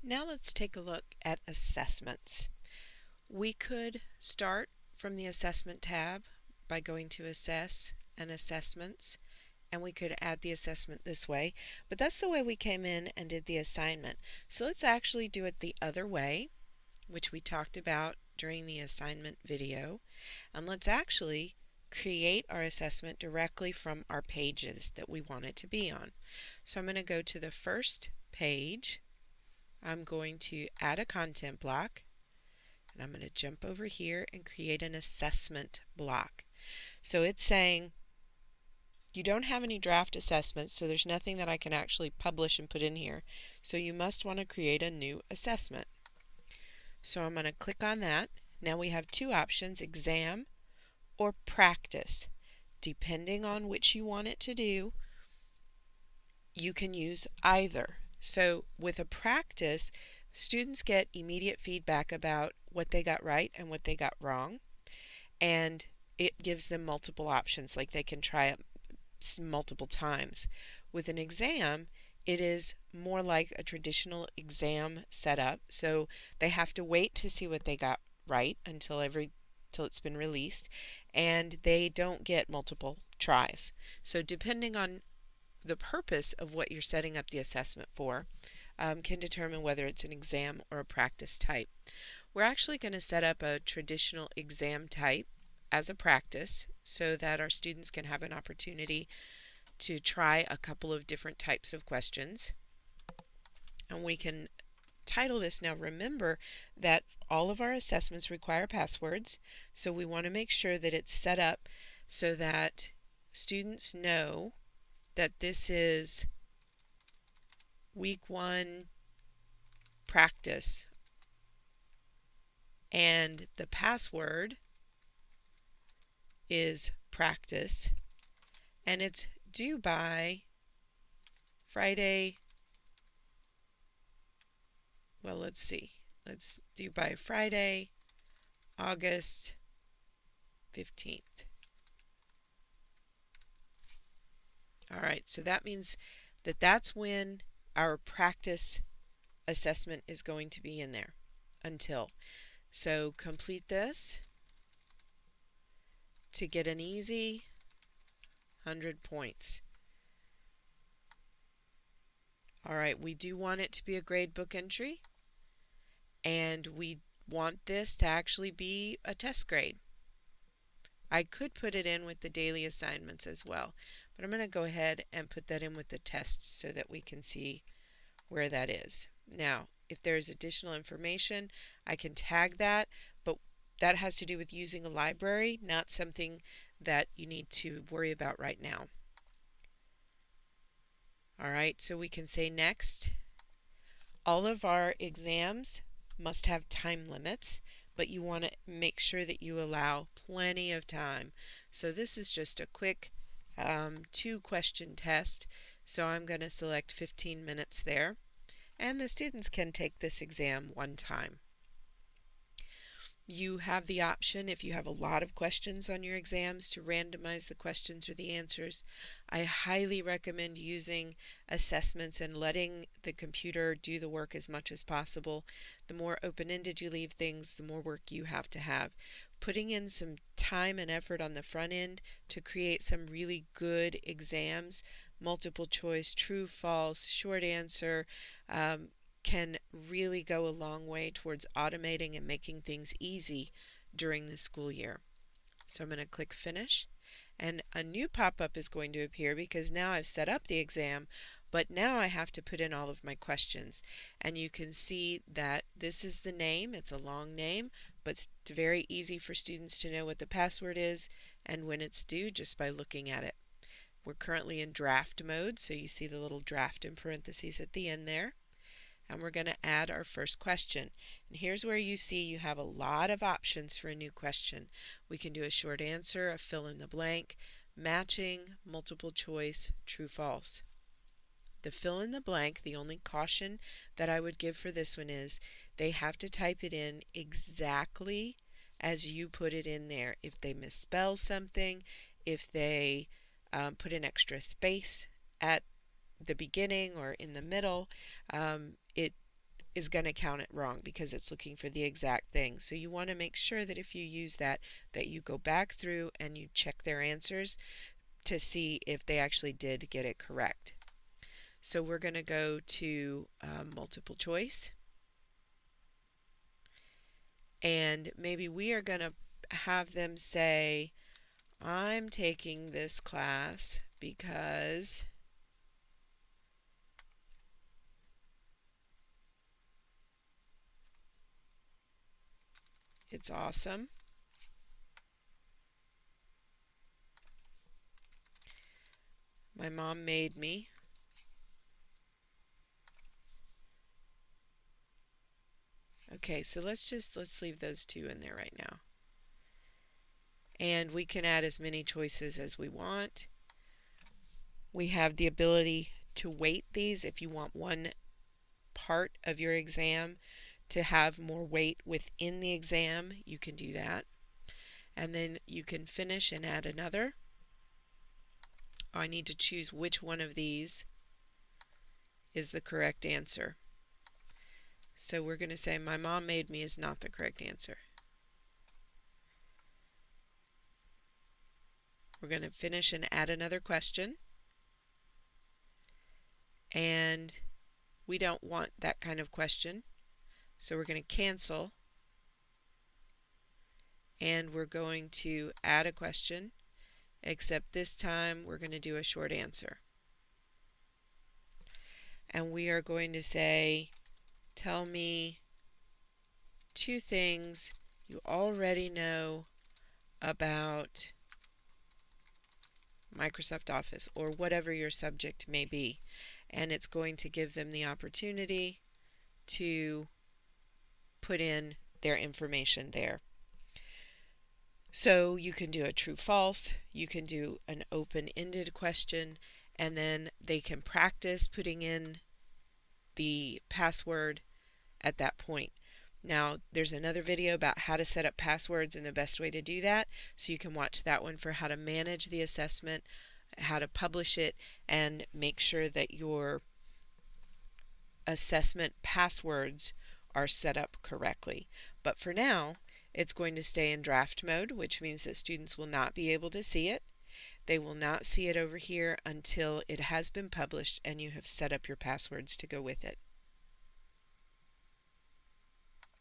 Now let's take a look at assessments. We could start from the assessment tab by going to Assess and Assessments, and we could add the assessment this way, but that's the way we came in and did the assignment. So let's actually do it the other way, which we talked about during the assignment video, and let's actually create our assessment directly from our pages that we want it to be on. So I'm going to go to the first page. I'm going to add a content block, and I'm going to jump over here and create an assessment block. So it's saying you don't have any draft assessments, so there's nothing that I can actually publish and put in here. So you must want to create a new assessment. So I'm going to click on that. Now we have two options, exam or practice. Depending on which you want it to do, you can use either. So with a practice, students get immediate feedback about what they got right and what they got wrong, and it gives them multiple options, like they can try it multiple times. With an exam, it is more like a traditional exam setup, so they have to wait to see what they got right until it's been released, and they don't get multiple tries. So depending on the purpose of what you're setting up the assessment for, can determine whether it's an exam or a practice type. We're actually going to set up a traditional exam type as a practice so that our students can have an opportunity to try a couple of different types of questions. And we can title this now. Remember that all of our assessments require passwords, so we want to make sure that it's set up so that students know that this is week 1 practice, and the password is practice, and it's due by Friday. Well, let's see. Let's do by Friday, August 15th. All right, so that means that that's when our practice assessment is going to be in there until. So complete this to get an easy 100 points. All right, we do want it to be a grade book entry, and we want this to actually be a test grade. I could put it in with the daily assignments as well, but I'm going to go ahead and put that in with the tests so that we can see where that is. Now, if there's additional information, I can tag that, but that has to do with using a library, not something that you need to worry about right now. All right, so we can say next. All of our exams must have time limits, but you want to make sure that you allow plenty of time. So this is just a quick 2-question test, so I'm going to select 15 minutes there, and the students can take this exam one time. You have the option, if you have a lot of questions on your exams, to randomize the questions or the answers. I highly recommend using assessments and letting the computer do the work as much as possible. The more open-ended you leave things, the more work you have to have. Putting in some time and effort on the front end to create some really good exams, multiple choice, true, false, short answer, can really go a long way towards automating and making things easy during the school year. So I'm going to click Finish, and a new pop-up is going to appear because now I've set up the exam, but now I have to put in all of my questions. And you can see that this is the name. It's a long name, but it's very easy for students to know what the password is and when it's due just by looking at it. We're currently in draft mode, so you see the little draft in parentheses at the end there. And we're going to add our first question. And here's where you see you have a lot of options for a new question. We can do a short answer, a fill in the blank, matching, multiple choice, true, false. The fill in the blank, the only caution that I would give for this one is they have to type it in exactly as you put it in there. If they misspell something, if they put an extra space at the beginning or in the middle, it is going to count it wrong because it's looking for the exact thing. So you want to make sure that if you use that you go back through and you check their answers to see if they actually did get it correct. So we're going to go to multiple choice, and maybe we are going to have them say, I'm taking this class because it's awesome. My mom made me. Okay, so let's leave those two in there right now. And we can add as many choices as we want. We have the ability to weight these if you want one part of your exam to have more weight within the exam, you can do that. And then you can finish and add another. I need to choose which one of these is the correct answer. So we're going to say my mom made me is not the correct answer. We're going to finish and add another question. And we don't want that kind of question. So we're going to cancel. And we're going to add a question, except this time we're going to do a short answer. And we are going to say, tell me 2 things you already know about Microsoft Office, or whatever your subject may be. And it's going to give them the opportunity to put in their information there. So you can do a true-false, you can do an open-ended question, and then they can practice putting in the password at that point. Now, there's another video about how to set up passwords and the best way to do that, so you can watch that one for how to manage the assessment, how to publish it, and make sure that your assessment passwords are set up correctly. But for now, it's going to stay in draft mode, which means that students will not be able to see it. They will not see it over here until it has been published and you have set up your passwords to go with it.